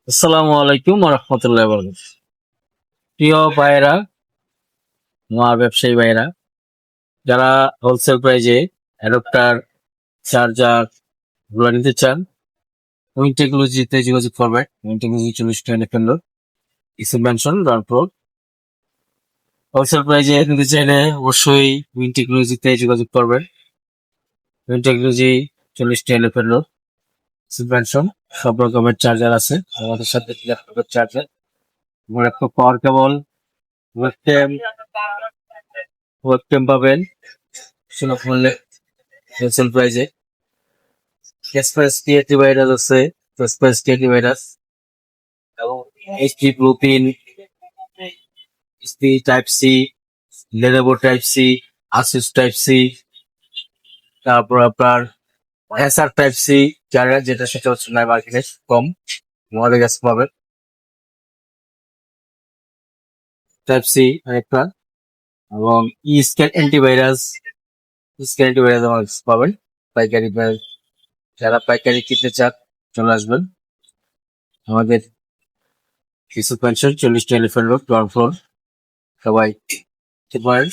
আসসালামু আলাইকুম রহমতুল্লাহ বরকাত। প্রিয় ভাইয়েরা, আমার ব্যবসায়ী ভাইয়েরা, যারা হোলসেল প্রাইজে অ্যাডাপ্টার, চার্জার গুলো নিতে চান, উইন টেকনোলজিতে যোগাযোগ করবেন। উইন টেকনোলজি 40 ফেলো ইসি ম্যানশন রংপুর। হোলসেল প্রাইজে নিতে চাইলে অবশ্যই উইন টেকনোলজিতে যোগাযোগ করবেন। উইন টেকনোলজি 40 ফেলো ইসি ম্যানশন। সব রকমের চার্জার আছে আমাদের সাথে, ল্যাপটপের charger, laptop power cable, webcam, পাবেন সুলভ মূল্যে হোলসেল প্রাইজে। ক্যাসপারস্কি অ্যান্টিভাইরাস আছে, ক্যাসপারস্কি অ্যান্টিভাইরাস এবং HP blue pin, HP type C, Lenovo type C, Asus type C, তারপর আপনার এসআর টাইপ সি, যারা যেটা সেটা হচ্ছে না মার্কেটে কম, আমাদের কাছে পাবেন। টাইপ সি একটা, এবং স্ক্যান অ্যান্টিভাইরাস, স্ক্যান অ্যান্টিভাইরাস আমার কাছে পাবেন পাইকারি। যারা পাইকারি কিনতে চান চলে আসবেন আমাদের কিছু পেনশন 40 এলিফ্যান্ট রোড, গ্রাউন্ড ফ্লোর। সবাই পারেন।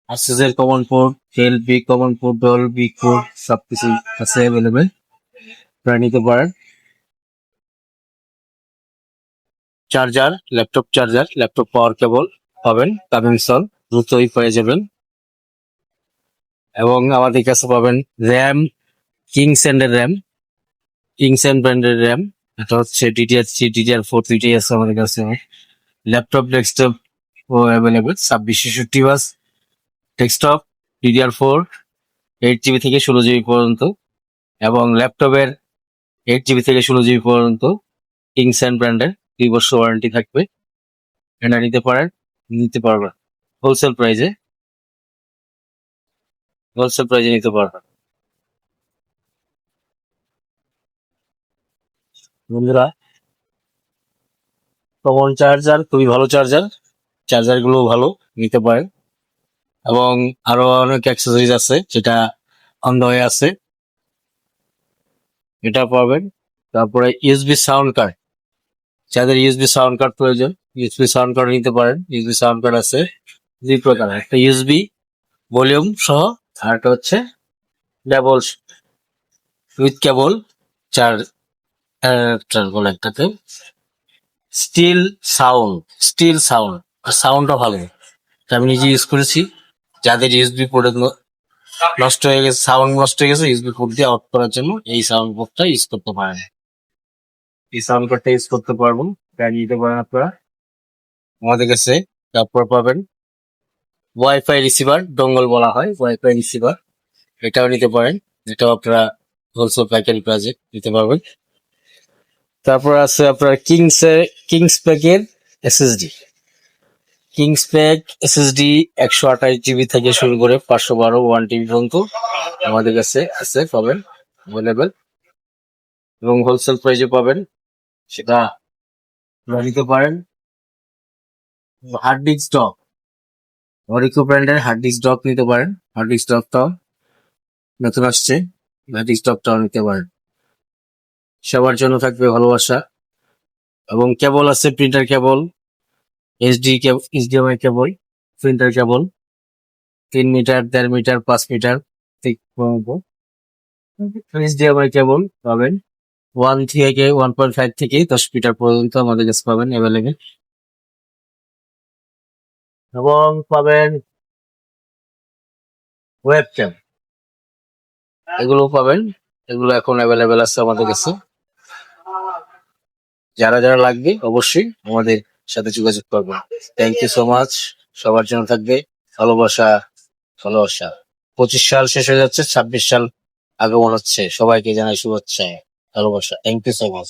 আসুসের কমন পোর্ট, টেল B common port, Dell B port সবকিছু আছে অ্যাভেলেবেল, আপনারা নিতে পারেন। চার্জার, ল্যাপটপ পাওয়ার কেবল পাবেন কামিং সল, দ্রুতই পেয়ে যাবেন। এবং আমাদের কাছে পাবেন র্যাম, কিংস্যান্ডের র্যাম, কিংস্যান্ড ব্র্যান্ডের র্যাম। এটা হচ্ছে DDR3, DDR4 দুইটাই আছে আমাদের কাছে। ল্যাপটপ, ডেস্কটপ ও অ্যাভেলেবেল 2666 বাস ডেস্কটপ, DDR4 8 GB থেকে 16 GB পর্যন্ত, এবং ল্যাপটপের 8 GB থেকে 16 GB পর্যন্ত কিংস্যান্ড ব্র্যান্ডের 2 বছর ওয়ারেন্টি থাকবে। এটা নিতে পারেন, নিতে পারবেন হোলসেল প্রাইজে, হোলসেল প্রাইজে নিতে পারবেন। বন্ধুরা, কমন চার্জার খুবই ভালো চার্জার, চার্জার গুলো ভালো, নিতে পারেন। এবং আরো অনেক অ্যাক্সেসরিজ আছে যেটা অন দ্য ওয়ে আছে, এটা পাবেন। তারপরে ইউএসবি সাউন্ড কার্ড, যাদের ইউএসবি সাউন্ড কার্ড প্রয়োজন, ইউএসবি সাউন্ড কার্ড নিতে পারেন। ইউএসবি সাউন্ড কার্ড আছে দুই প্রকার, একটা ইউএসবি ভলিউম সহ, আর একটা হচ্ছে ডাবল উইথ কেবল চার্জ বলে একটাতে। স্টিল সাউন্ড, স্টিল সাউন্ড, সাউন্ডটা ভালো, এটা আমি নিজে ইউজ করেছি। যাদের ইউএসবি পোর্ট নষ্ট হয়ে গেছে, সাউন্ড নষ্ট হয়ে গেছে, ইউএসবি পোর্ট দিয়ে আউট করার জন্য এই সাউন্ড পোর্টটা ইউজ করতে পারেন। এই সাউন্ড কার্ডটা ইউজ করতে পারবেন, গাড়ি দিতে পারেন আপনারা আমাদের কাছে। তারপর পাবেন ওয়াইফাই রিসিভার, ডঙ্গল বলা হয়, ওয়াইফাই রিসিভার, এটাও নিতে পারেন। এটাও আপনারা হোলসেল পাইকারি প্রাইজে নিতে পারবেন। তারপর আছে আপনার কিংস প্যাকের SSD, KingSpec SSD 128 GB থেকে শুরু করে 512 1 TB পর্যন্ত আমাদের কাছে আছে, পাবেন অ্যাভেলেবেল, এবং হোলসেল প্রাইজে পাবেন, সেটা আপনারা নিতে পারেন। হার্ড ডিস্ক ডক, অরিকো ব্র্যান্ডের হার্ড ডিস্ক ডক নিতে পারেন। হার্ড ডিস্ক ডকটাও নতুন আসছে, হার্ড ডিস্ক ডকটাও নিতে পারেন। সবার জন্য থাকবে ভালোবাসা। এবং কেবল আছে, printer cable, HDMI cable, printer cable 3 metre, 1.5 metre, 5 metre HDMI cable পাবেন 1 থেকে 1.5 থেকে 10 মিটার পর্যন্ত আমাদের কাছে পাবেন অ্যাভেলেবেল। এবং পাবেন ওয়েবক্যাম, এগুলো পাবেন, এগুলো এখন অ্যাভেলেবেল আছে আমাদের কাছে। যারা যারা লাগবে অবশ্যই আমাদের সাথে যোগাযোগ করবেন। Thank you so much. সবার জন্য থাকবে ভালোবাসা, ভালোবাসা। 25 সাল শেষ হয়ে যাচ্ছে, 26 সাল আগমন হচ্ছে, সবাইকে জানাই শুভেচ্ছা, ভালোবাসা। Thank you so much.